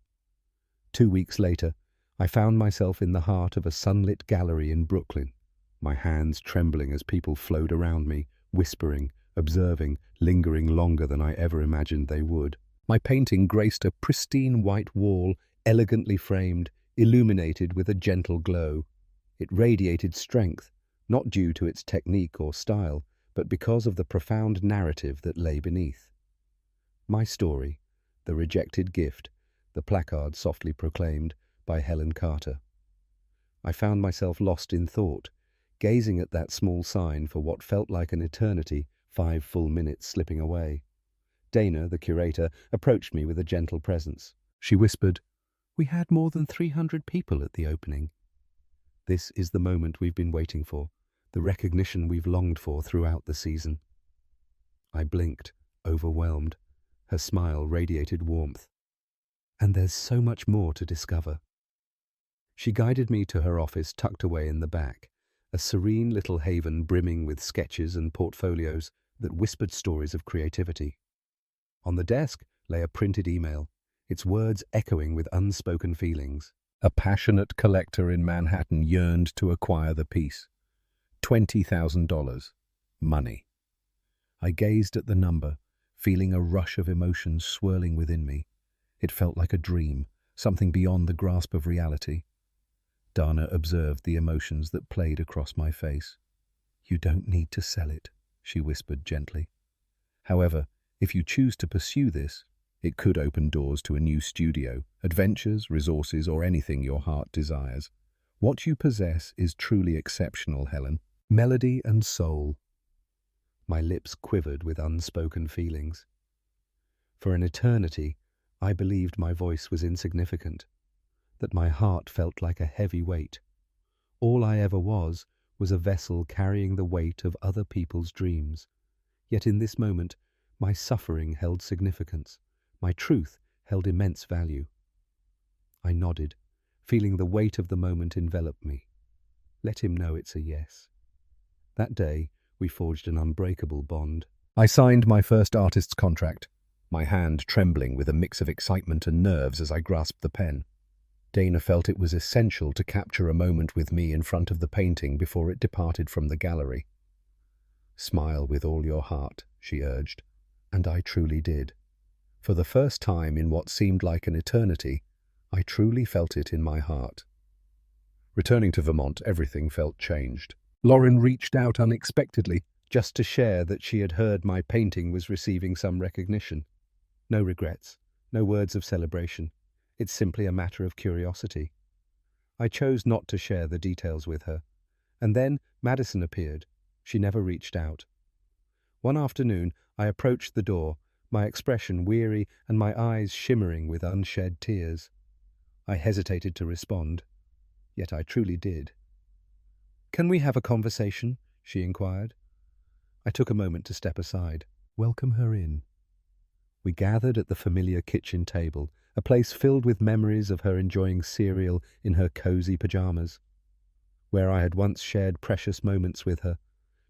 2 weeks later, I found myself in the heart of a sunlit gallery in Brooklyn, my hands trembling as people flowed around me, whispering, observing, lingering longer than I ever imagined they would. My painting graced a pristine white wall, elegantly framed, illuminated with a gentle glow. It radiated strength, not due to its technique or style, but because of the profound narrative that lay beneath. My story, the rejected gift, the placard softly proclaimed, by Helen Carter. I found myself lost in thought, gazing at that small sign for what felt like an eternity, 5 full minutes slipping away. Dana, the curator, approached me with a gentle presence. She whispered, "We had more than 300 people at the opening. This is the moment we've been waiting for, the recognition we've longed for throughout the season." I blinked, overwhelmed. Her smile radiated warmth. And there's so much more to discover. She guided me to her office tucked away in the back, a serene little haven brimming with sketches and portfolios that whispered stories of creativity. On the desk lay a printed email, its words echoing with unspoken feelings. A passionate collector in Manhattan yearned to acquire the piece. $20,000. Money. I gazed at the number, feeling a rush of emotions swirling within me. It felt like a dream, something beyond the grasp of reality. Dana observed the emotions that played across my face. "You don't need to sell it," she whispered gently. "However, if you choose to pursue this, it could open doors to a new studio, adventures, resources, or anything your heart desires. What you possess is truly exceptional, Helen. Melody and soul." My lips quivered with unspoken feelings. For an eternity, I believed my voice was insignificant, that my heart felt like a heavy weight. All I ever was a vessel carrying the weight of other people's dreams. Yet in this moment, my suffering held significance. My truth held immense value. I nodded, feeling the weight of the moment envelop me. Let him know it's a yes. That day, we forged an unbreakable bond. I signed my first artist's contract, my hand trembling with a mix of excitement and nerves as I grasped the pen. Dana felt it was essential to capture a moment with me in front of the painting before it departed from the gallery. "Smile with all your heart," she urged, and I truly did. For the first time in what seemed like an eternity, I truly felt it in my heart. Returning to Vermont, everything felt changed. Lauren reached out unexpectedly, just to share that she had heard my painting was receiving some recognition. No regrets, no words of celebration. It's simply a matter of curiosity. I chose not to share the details with her. And then Madison appeared. She never reached out. One afternoon, I approached the door, my expression weary and my eyes shimmering with unshed tears. I hesitated to respond, yet I truly did. "Can we have a conversation?" she inquired. I took a moment to step aside. "Welcome her in." We gathered at the familiar kitchen table, a place filled with memories of her enjoying cereal in her cozy pajamas, where I had once shared precious moments with her,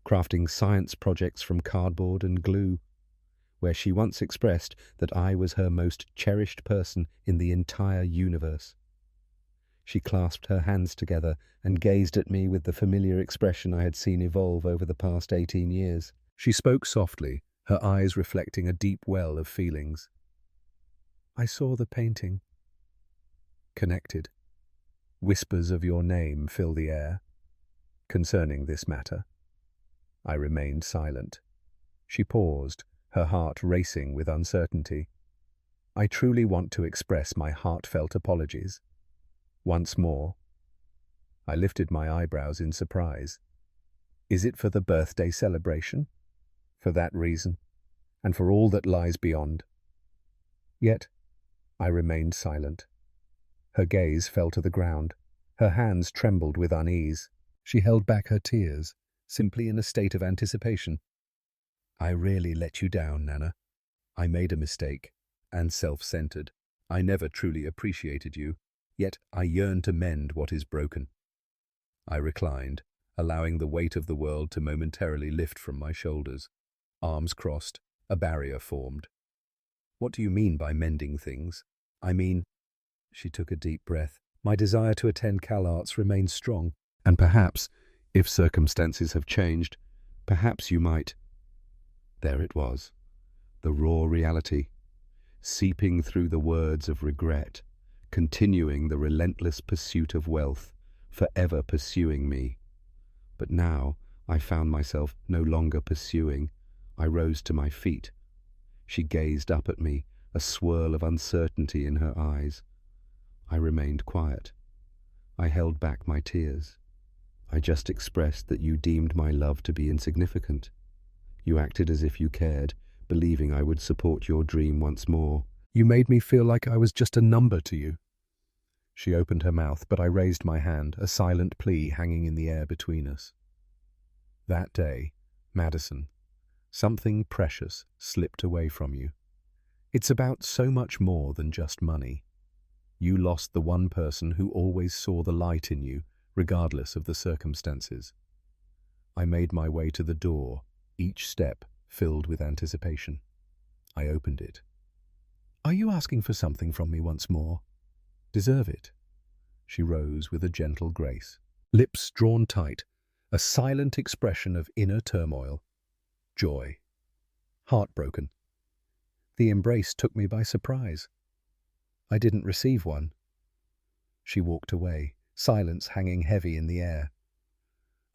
crafting science projects from cardboard and glue, where she once expressed that I was her most cherished person in the entire universe. She clasped her hands together and gazed at me with the familiar expression I had seen evolve over the past 18 years. She spoke softly, her eyes reflecting a deep well of feelings. "I saw the painting." Connected. Whispers of your name fill the air. Concerning this matter. I remained silent. She paused, her heart racing with uncertainty. "I truly want to express my heartfelt apologies. Once more." I lifted my eyebrows in surprise. "Is it for the birthday celebration?" "For that reason, and for all that lies beyond." Yet, I remained silent. Her gaze fell to the ground. Her hands trembled with unease. She held back her tears, simply in a state of anticipation. "I really let you down, Nana. I made a mistake, and self-centered. I never truly appreciated you, yet I yearn to mend what is broken." I reclined, allowing the weight of the world to momentarily lift from my shoulders. Arms crossed, a barrier formed. "What do you mean by mending things?" "I mean," she took a deep breath, "my desire to attend CalArts remains strong, and perhaps, if circumstances have changed, perhaps you might." There it was, the raw reality, seeping through the words of regret, continuing the relentless pursuit of wealth, forever pursuing me. But now I found myself no longer pursuing. I rose to my feet. She gazed up at me, a swirl of uncertainty in her eyes. I remained quiet. I held back my tears. "I just expressed that you deemed my love to be insignificant. You acted as if you cared, believing I would support your dream once more. You made me feel like I was just a number to you." She opened her mouth, but I raised my hand, a silent plea hanging in the air between us. That day, Madison, Something precious slipped away from you. It's about so much more than just money. You lost the one person who always saw the light in you, regardless of the circumstances. I made my way to the door, each step filled with anticipation. I opened it. "Are you asking for something from me once more?" "Deserve it." She rose with a gentle grace, lips drawn tight, a silent expression of inner turmoil, joy, heartbroken. The embrace took me by surprise. I didn't receive one. She walked away, silence hanging heavy in the air.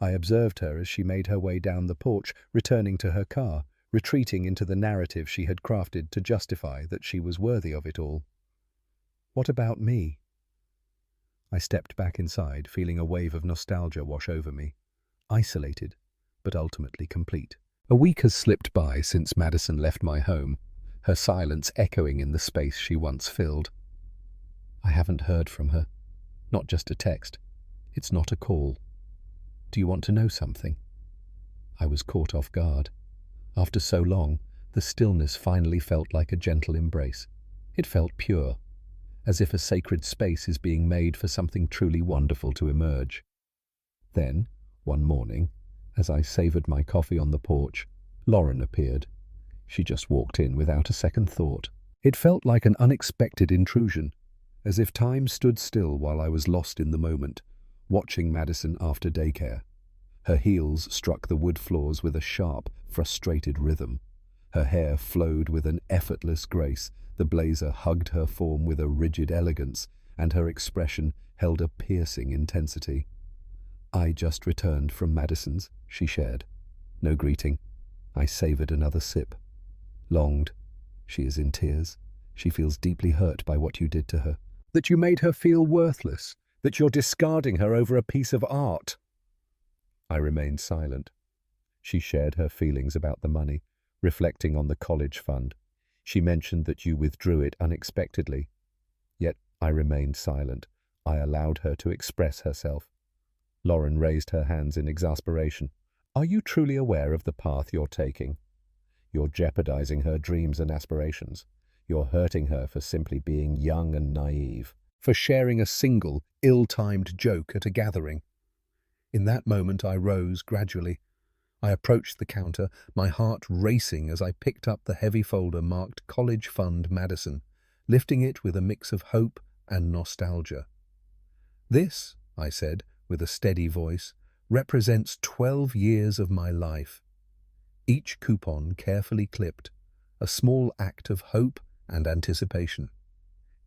I observed her as she made her way down the porch, returning to her car, retreating into the narrative she had crafted to justify that she was worthy of it all. What about me? I stepped back inside, feeling a wave of nostalgia wash over me. Isolated, but ultimately complete. A week has slipped by since Madison left my home, her silence echoing in the space she once filled. I haven't heard from her. Not just a text. It's not a call. Do you want to know something? I was caught off guard. After so long, the stillness finally felt like a gentle embrace. It felt pure, as if a sacred space is being made for something truly wonderful to emerge. Then, one morning, as I savoured my coffee on the porch, Lauren appeared. She just walked in without a second thought. It felt like an unexpected intrusion, as if time stood still while I was lost in the moment, watching Madison after daycare. Her heels struck the wood floors with a sharp, frustrated rhythm. Her hair flowed with an effortless grace, the blazer hugged her form with a rigid elegance, and her expression held a piercing intensity. "I just returned from Madison's," she shared. No greeting. I savoured another sip. Longed. She is in tears. She feels deeply hurt by what you did to her. That you made her feel worthless. That you're discarding her over a piece of art. I remained silent. She shared her feelings about the money, reflecting on the college fund. She mentioned that you withdrew it unexpectedly. Yet I remained silent. I allowed her to express herself. Lauren raised her hands in exasperation. "Are you truly aware of the path you're taking? You're jeopardizing her dreams and aspirations. You're hurting her for simply being young and naive, for sharing a single, ill-timed joke at a gathering." In that moment I rose gradually. I approached the counter, my heart racing as I picked up the heavy folder marked College Fund Madison, lifting it with a mix of hope and nostalgia. "This," I said, with a steady voice, "represents 12 years of my life." Each coupon carefully clipped, a small act of hope and anticipation.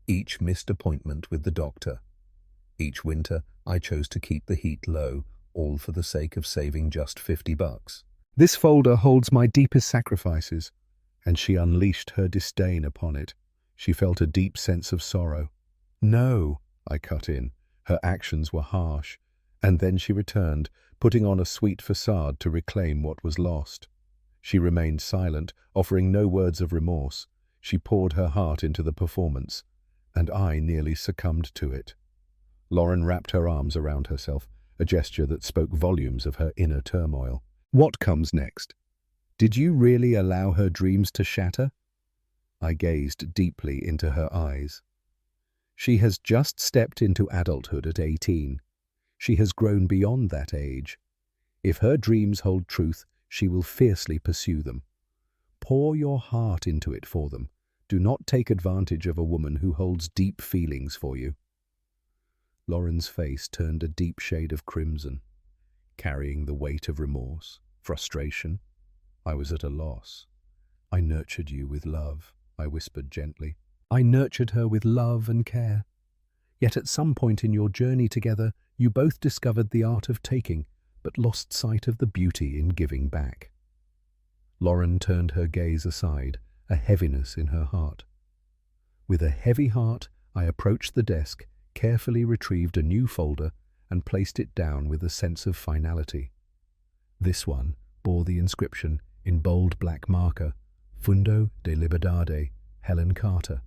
Each missed appointment with the doctor. Each winter, I chose to keep the heat low, all for the sake of saving just $50. "This folder holds my deepest sacrifices," and she unleashed her disdain upon it. She felt a deep sense of sorrow. "No," I cut in. Her actions were harsh, and then she returned, putting on a sweet facade to reclaim what was lost. She remained silent, offering no words of remorse. She poured her heart into the performance, and I nearly succumbed to it. Lauren wrapped her arms around herself, a gesture that spoke volumes of her inner turmoil. "What comes next? Did you really allow her dreams to shatter?" I gazed deeply into her eyes. She has just stepped into adulthood at 18. She has grown beyond that age. If her dreams hold truth, she will fiercely pursue them. Pour your heart into it for them. Do not take advantage of a woman who holds deep feelings for you. Lauren's face turned a deep shade of crimson, carrying the weight of remorse, frustration. I was at a loss. "I nurtured you with love," I whispered gently. "I nurtured her with love and care. Yet at some point in your journey together, you both discovered the art of taking, but lost sight of the beauty in giving back." Lauren turned her gaze aside, a heaviness in her heart. With a heavy heart, I approached the desk, carefully retrieved a new folder, and placed it down with a sense of finality. This one bore the inscription, in bold black marker, "Fundo de Liberdade, Helen Carter.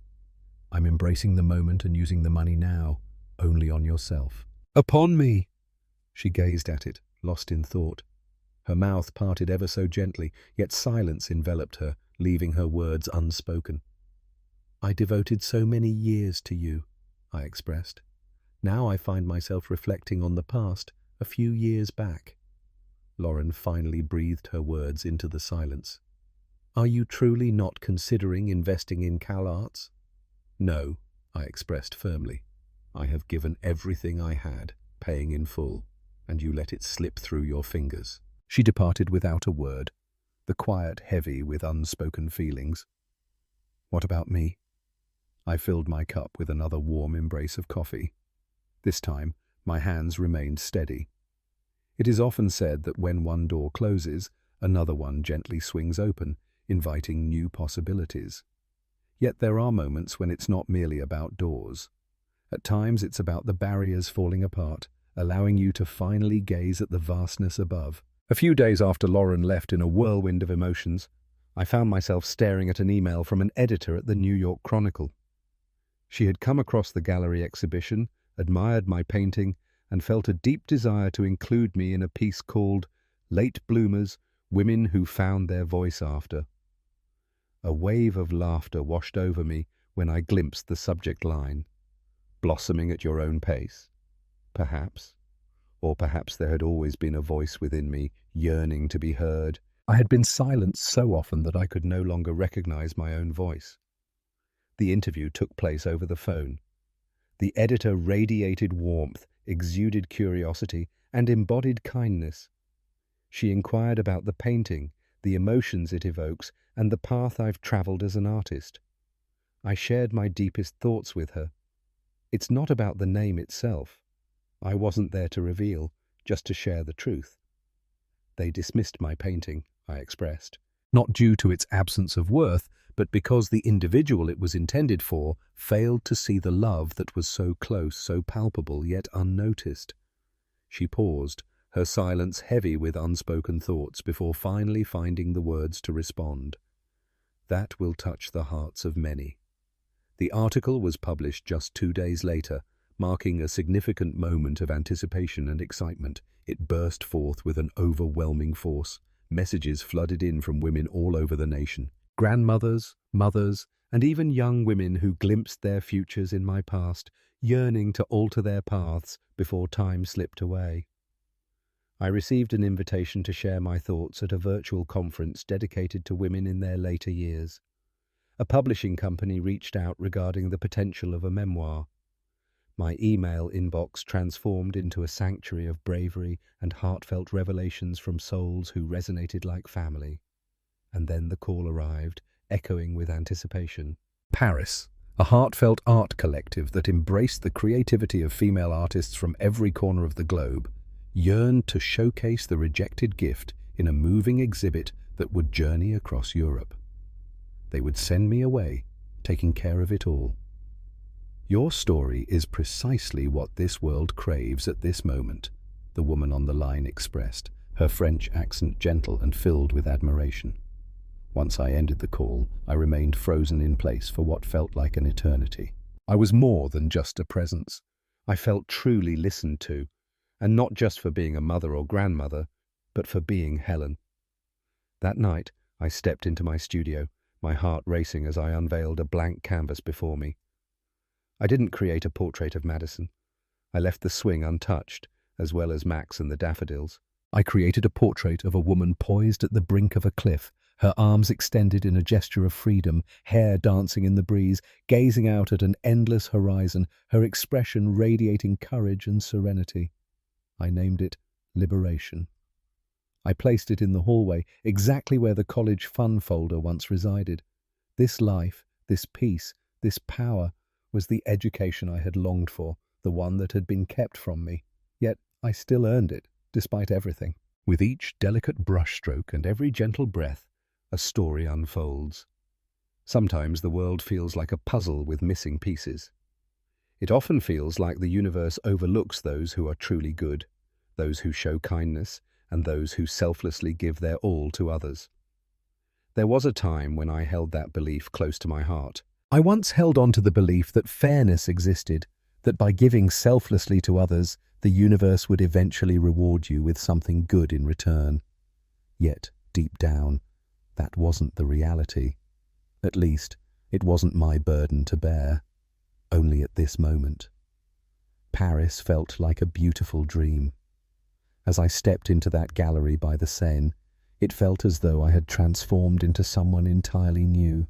I'm embracing the moment and using the money now, only on yourself." "Upon me!" She gazed at it, lost in thought. Her mouth parted ever so gently, yet silence enveloped her, leaving her words unspoken. "I devoted so many years to you," I expressed. "Now I find myself reflecting on the past, a few years back." Lauren finally breathed her words into the silence. "Are you truly not considering investing in CalArts?" "No," I expressed firmly. "I have given everything I had, paying in full, and you let it slip through your fingers." She departed without a word, the quiet heavy with unspoken feelings. What about me? I filled my cup with another warm embrace of coffee. This time, my hands remained steady. It is often said that when one door closes, another one gently swings open, inviting new possibilities. Yet there are moments when it's not merely about doors. At times it's about the barriers falling apart, allowing you to finally gaze at the vastness above. A few days after Lauren left in a whirlwind of emotions, I found myself staring at an email from an editor at the New York Chronicle. She had come across the gallery exhibition, admired my painting, and felt a deep desire to include me in a piece called "Late Bloomers, Women Who Found Their Voice After." A wave of laughter washed over me when I glimpsed the subject line. Blossoming at your own pace? Perhaps. Or perhaps there had always been a voice within me, yearning to be heard. I had been silenced so often that I could no longer recognize my own voice. The interview took place over the phone. The editor radiated warmth, exuded curiosity, and embodied kindness. She inquired about the painting, the emotions it evokes, and the path I've traveled as an artist. I shared my deepest thoughts with her. It's not about the name itself. I wasn't there to reveal, just to share the truth. They dismissed my painting, I expressed, not due to its absence of worth, but because the individual it was intended for failed to see the love that was so close, so palpable, yet unnoticed. She paused, her silence heavy with unspoken thoughts, before finally finding the words to respond. That will touch the hearts of many. The article was published just 2 days later, marking a significant moment of anticipation and excitement. It burst forth with an overwhelming force. Messages flooded in from women all over the nation. Grandmothers, mothers, and even young women who glimpsed their futures in my past, yearning to alter their paths before time slipped away. I received an invitation to share my thoughts at a virtual conference dedicated to women in their later years. A publishing company reached out regarding the potential of a memoir. My email inbox transformed into a sanctuary of bravery and heartfelt revelations from souls who resonated like family. And then the call arrived, echoing with anticipation. Paris, a heartfelt art collective that embraced the creativity of female artists from every corner of the globe, yearned to showcase the rejected gift in a moving exhibit that would journey across Europe. They would send me away, taking care of it all. Your story is precisely what this world craves at this moment, the woman on the line expressed, her French accent gentle and filled with admiration. Once I ended the call, I remained frozen in place for what felt like an eternity. I was more than just a presence. I felt truly listened to, and not just for being a mother or grandmother, but for being Helen. That night, I stepped into my studio, my heart racing as I unveiled a blank canvas before me. I didn't create a portrait of Madison. I left the swing untouched, as well as Max and the daffodils. I created a portrait of a woman poised at the brink of a cliff, her arms extended in a gesture of freedom, hair dancing in the breeze, gazing out at an endless horizon, her expression radiating courage and serenity. I named it Liberation. I placed it in the hallway, exactly where the college fun folder once resided. This life, this peace, this power was the education I had longed for, the one that had been kept from me. Yet I still earned it, despite everything. With each delicate brushstroke and every gentle breath, a story unfolds. Sometimes the world feels like a puzzle with missing pieces. It often feels like the universe overlooks those who are truly good, those who show kindness, and those who selflessly give their all to others. There was a time when I held that belief close to my heart. I once held on to the belief that fairness existed, that by giving selflessly to others, the universe would eventually reward you with something good in return. Yet, deep down, that wasn't the reality. At least, it wasn't my burden to bear, only at this moment. Paris felt like a beautiful dream. As I stepped into that gallery by the Seine, it felt as though I had transformed into someone entirely new,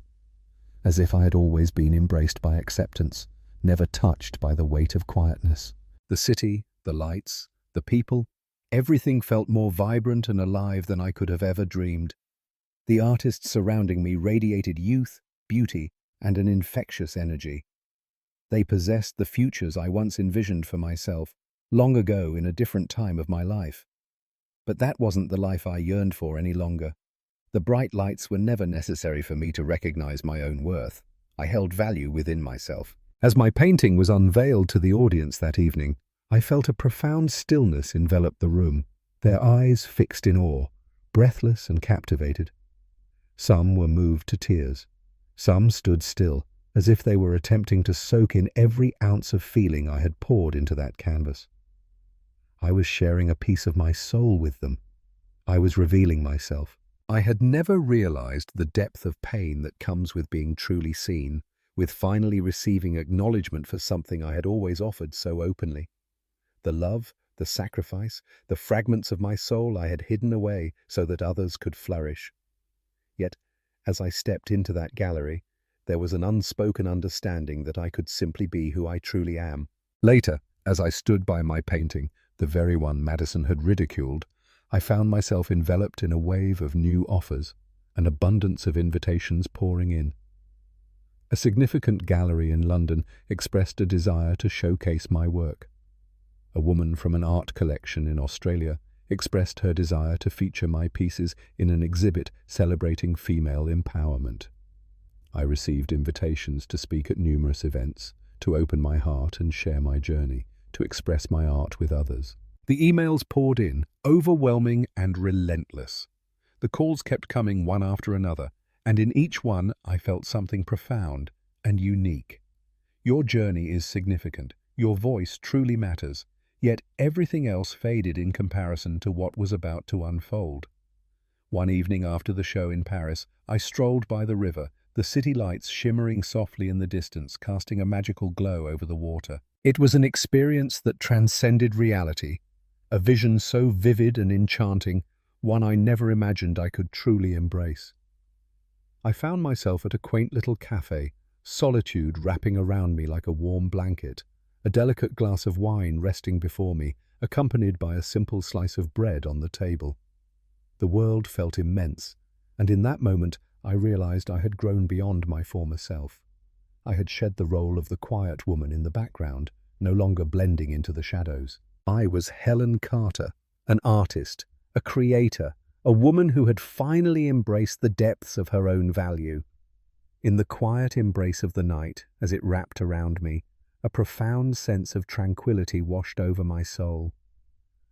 as if I had always been embraced by acceptance, never touched by the weight of quietness. The city, the lights, the people, everything felt more vibrant and alive than I could have ever dreamed. The artists surrounding me radiated youth, beauty, and an infectious energy. They possessed the futures I once envisioned for myself, long ago in a different time of my life. But that wasn't the life I yearned for any longer. The bright lights were never necessary for me to recognize my own worth. I held value within myself. As my painting was unveiled to the audience that evening, I felt a profound stillness envelop the room, their eyes fixed in awe, breathless and captivated. Some were moved to tears. Some stood still, as if they were attempting to soak in every ounce of feeling I had poured into that canvas. I was sharing a piece of my soul with them. I was revealing myself. I had never realized the depth of pain that comes with being truly seen, with finally receiving acknowledgement for something I had always offered so openly. The love, the sacrifice, the fragments of my soul I had hidden away so that others could flourish. Yet, as I stepped into that gallery, there was an unspoken understanding that I could simply be who I truly am. Later, as I stood by my painting, the very one Madison had ridiculed, I found myself enveloped in a wave of new offers, an abundance of invitations pouring in. A significant gallery in London expressed a desire to showcase my work. A woman from an art collection in Australia expressed her desire to feature my pieces in an exhibit celebrating female empowerment. I received invitations to speak at numerous events, to open my heart and share my journey, to express my art with others. The emails poured in, overwhelming and relentless. The calls kept coming one after another, and in each one I felt something profound and unique. Your journey is significant, your voice truly matters, yet everything else faded in comparison to what was about to unfold. One evening after the show in Paris, I strolled by the river, the city lights shimmering softly in the distance, casting a magical glow over the water. It was an experience that transcended reality, a vision so vivid and enchanting, one I never imagined I could truly embrace. I found myself at a quaint little cafe, solitude wrapping around me like a warm blanket, a delicate glass of wine resting before me, accompanied by a simple slice of bread on the table. The world felt immense, and in that moment I realized I had grown beyond my former self. I had shed the role of the quiet woman in the background, no longer blending into the shadows. I was Helen Carter, an artist, a creator, a woman who had finally embraced the depths of her own value. In the quiet embrace of the night, as it wrapped around me, a profound sense of tranquility washed over my soul.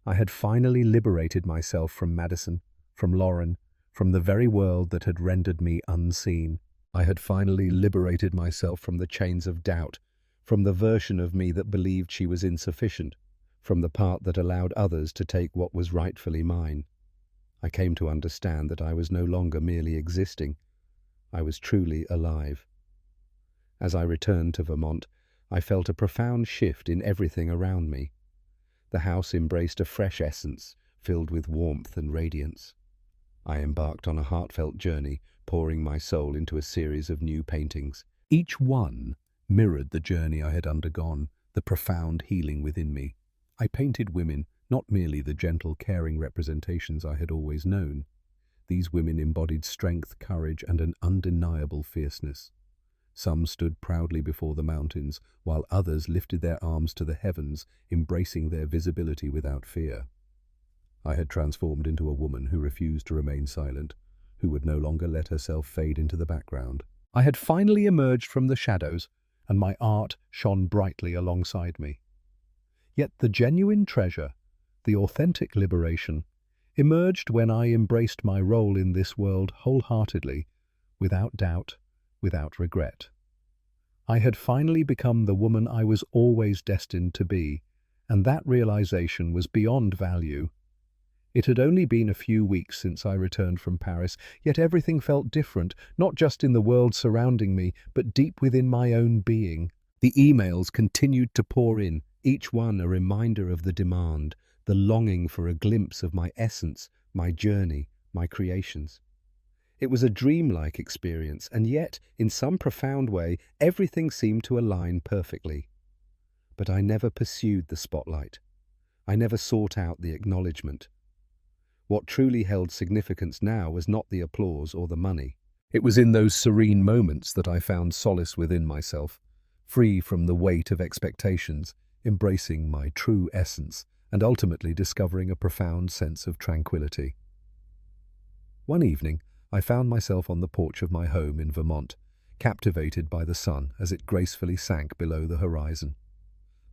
I had finally liberated myself from Madison, from Lauren, from the very world that had rendered me unseen. I had finally liberated myself from the chains of doubt, from the version of me that believed she was insufficient, from the part that allowed others to take what was rightfully mine. I came to understand that I was no longer merely existing. I was truly alive. As I returned to Vermont, I felt a profound shift in everything around me. The house embraced a fresh essence, filled with warmth and radiance. I embarked on a heartfelt journey, pouring my soul into a series of new paintings. Each one mirrored the journey I had undergone, the profound healing within me. I painted women, not merely the gentle, caring representations I had always known. These women embodied strength, courage, and an undeniable fierceness. Some stood proudly before the mountains, while others lifted their arms to the heavens, embracing their visibility without fear. I had transformed into a woman who refused to remain silent, who would no longer let herself fade into the background. I had finally emerged from the shadows, and my art shone brightly alongside me. Yet the genuine treasure, the authentic liberation, emerged when I embraced my role in this world wholeheartedly, without doubt, without regret. I had finally become the woman I was always destined to be, and that realization was beyond value. It had only been a few weeks since I returned from Paris, yet everything felt different, not just in the world surrounding me, but deep within my own being. The emails continued to pour in, each one a reminder of the demand, the longing for a glimpse of my essence, my journey, my creations. It was a dreamlike experience, and yet, in some profound way, everything seemed to align perfectly. But I never pursued the spotlight. I never sought out the acknowledgement. What truly held significance now was not the applause or the money. It was in those serene moments that I found solace within myself, free from the weight of expectations, embracing my true essence, and ultimately discovering a profound sense of tranquility. One evening, I found myself on the porch of my home in Vermont, captivated by the sun as it gracefully sank below the horizon.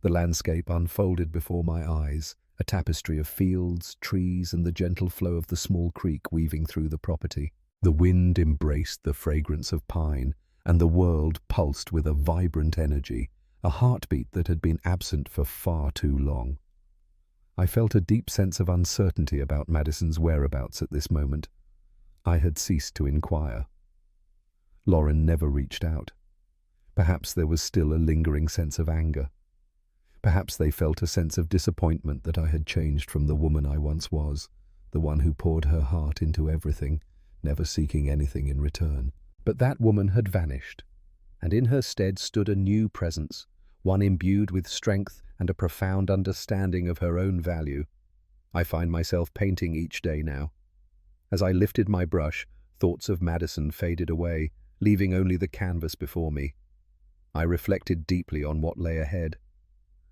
The landscape unfolded before my eyes, a tapestry of fields, trees, and the gentle flow of the small creek weaving through the property. The wind embraced the fragrance of pine, and the world pulsed with a vibrant energy, a heartbeat that had been absent for far too long. I felt a deep sense of uncertainty about Madison's whereabouts at this moment. I had ceased to inquire. Lauren never reached out. Perhaps there was still a lingering sense of anger. Perhaps they felt a sense of disappointment that I had changed from the woman I once was, the one who poured her heart into everything, never seeking anything in return. But that woman had vanished, and in her stead stood a new presence, one imbued with strength and a profound understanding of her own value. I find myself painting each day now. As I lifted my brush, thoughts of Madison faded away, leaving only the canvas before me. I reflected deeply on what lay ahead.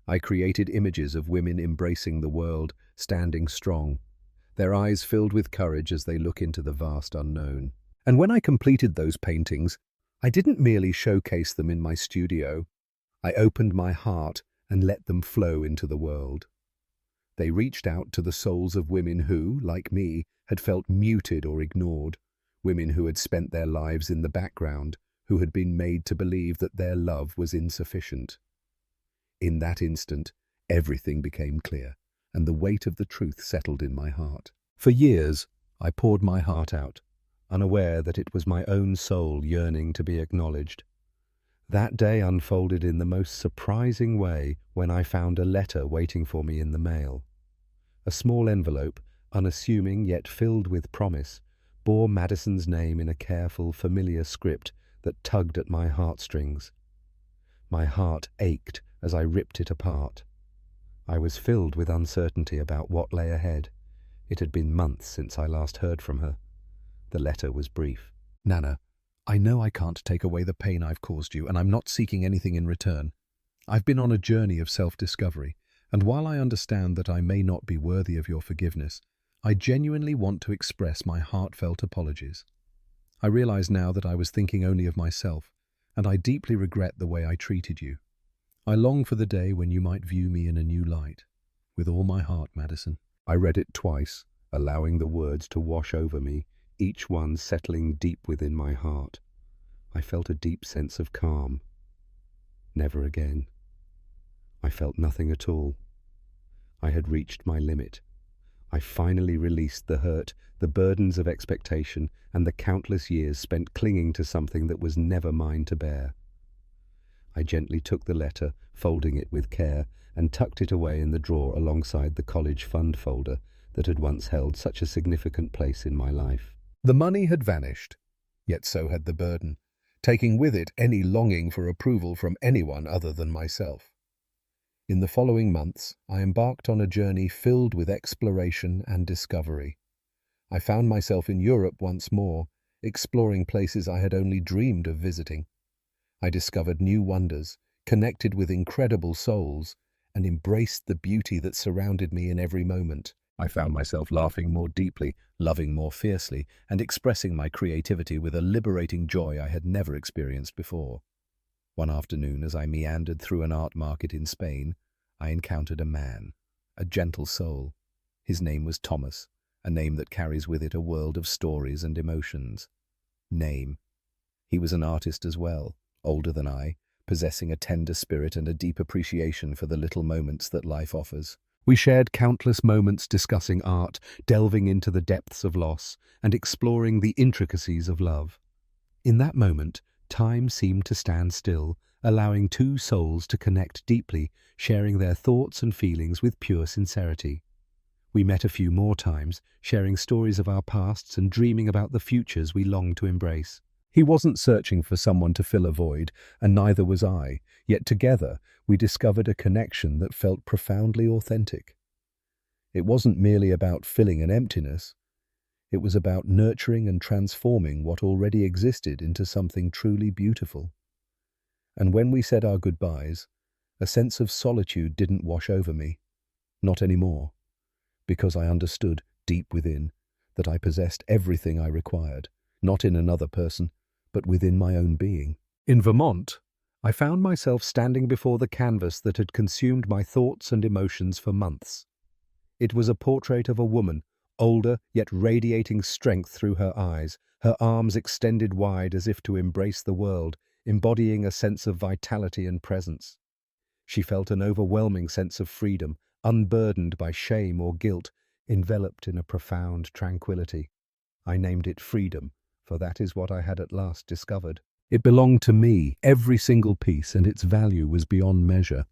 I created images of women embracing the world, standing strong, their eyes filled with courage as they look into the vast unknown. And when I completed those paintings, I didn't merely showcase them in my studio. I opened my heart and let them flow into the world. They reached out to the souls of women who, like me, had felt muted or ignored, women who had spent their lives in the background, who had been made to believe that their love was insufficient. In that instant, everything became clear, and the weight of the truth settled in my heart. For years, I poured my heart out, unaware that it was my own soul yearning to be acknowledged. That day unfolded in the most surprising way when I found a letter waiting for me in the mail. A small envelope, unassuming yet filled with promise, bore Madison's name in a careful, familiar script that tugged at my heartstrings. My heart ached as I ripped it apart. I was filled with uncertainty about what lay ahead. It had been months since I last heard from her. The letter was brief. Nana, I know I can't take away the pain I've caused you, and I'm not seeking anything in return. I've been on a journey of self-discovery, and while I understand that I may not be worthy of your forgiveness, I genuinely want to express my heartfelt apologies. I realize now that I was thinking only of myself, and I deeply regret the way I treated you. I long for the day when you might view me in a new light. With all my heart, Madison. I read it twice, allowing the words to wash over me, each one settling deep within my heart. I felt a deep sense of calm. Never again. I felt nothing at all. I had reached my limit. I finally released the hurt, the burdens of expectation, and the countless years spent clinging to something that was never mine to bear. I gently took the letter, folding it with care, and tucked it away in the drawer alongside the college fund folder that had once held such a significant place in my life. The money had vanished, yet so had the burden, taking with it any longing for approval from anyone other than myself. In the following months, I embarked on a journey filled with exploration and discovery. I found myself in Europe once more, exploring places I had only dreamed of visiting. I discovered new wonders, connected with incredible souls, and embraced the beauty that surrounded me in every moment. I found myself laughing more deeply, loving more fiercely, and expressing my creativity with a liberating joy I had never experienced before. One afternoon, as I meandered through an art market in Spain, I encountered a man, a gentle soul. His name was Thomas, a name that carries with it a world of stories and emotions. Name. He was an artist as well, older than I, possessing a tender spirit and a deep appreciation for the little moments that life offers. We shared countless moments discussing art, delving into the depths of loss, and exploring the intricacies of love. In that moment, time seemed to stand still, allowing two souls to connect deeply, sharing their thoughts and feelings with pure sincerity. We met a few more times, sharing stories of our pasts and dreaming about the futures we longed to embrace. He wasn't searching for someone to fill a void, and neither was I, yet together we discovered a connection that felt profoundly authentic. It wasn't merely about filling an emptiness, it was about nurturing and transforming what already existed into something truly beautiful. And when we said our goodbyes, a sense of solitude didn't wash over me. Not anymore, because I understood, deep within, that I possessed everything I required, not in another person, but within my own being. In Vermont, I found myself standing before the canvas that had consumed my thoughts and emotions for months. It was a portrait of a woman, older yet radiating strength through her eyes, her arms extended wide as if to embrace the world, embodying a sense of vitality and presence. She felt an overwhelming sense of freedom, unburdened by shame or guilt, enveloped in a profound tranquility. I named it freedom, for that is what I had at last discovered. It belonged to me, every single piece, and its value was beyond measure.